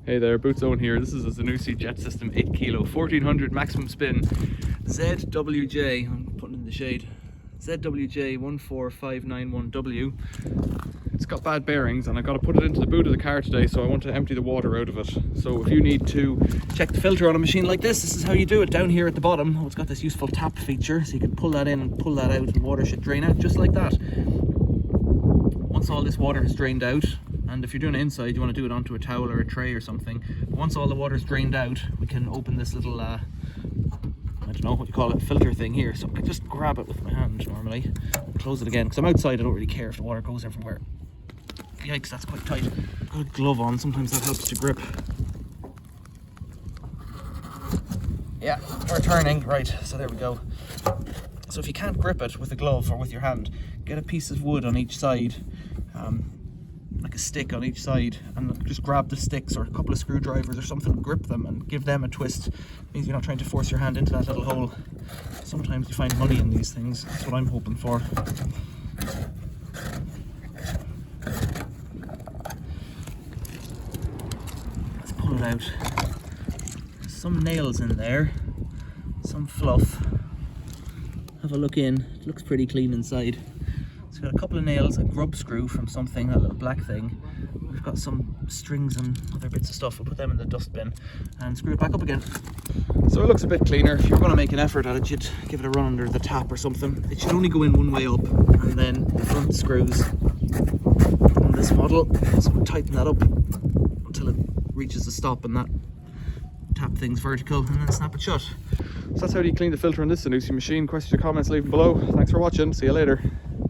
Hey there, Boots Owen here. This is a Zanussi Jet System 8 kilo, 1400 maximum spin, ZWJ, I'm putting it in the shade, ZWJ 14591W. It's got bad bearings and I got to put it into the boot of the car today, so I want to empty the water out of it. So if you need to check the filter on a machine like this is how you do it. Down here at the bottom, it's got this useful tap feature, so you can pull that in and pull that out and water should drain out just like that. Once all this water has drained out, and if you're doing it inside, you want to do it onto a towel or a tray or something. Once all the water's drained out, we can open this little, I don't know what you call it, filter thing here. So I can just grab it with my hand normally and close it again. Because I'm outside, I don't really care if the water goes everywhere. Yikes, that's quite tight. Good glove on, sometimes that helps to grip. Yeah, we're turning, right, so there we go. So if you can't grip it with a glove or with your hand, get a piece of wood on each side. Like a stick on each side, and just grab the sticks or a couple of screwdrivers or something, grip them and give them a twist. It means you're not trying to force your hand into that little hole. Sometimes you find money in these things, that's what I'm hoping for. Let's pull it out. There's some nails in there, some fluff. Have a look in, it looks pretty clean inside. It's got a couple of nails, a grub screw from something, a little black thing. We've got some strings and other bits of stuff. We'll put them in the dustbin and screw it back up again. So it looks a bit cleaner. If you're going to make an effort at it, you'd give it a run under the tap or something. It should only go in one way up, and then the front screws on this model. So we'll tighten that up until it reaches the stop and that tap thing's vertical, and then snap it shut. So that's how you clean the filter on this Zanussi machine. Questions or comments, leave them below. Thanks for watching. See you later.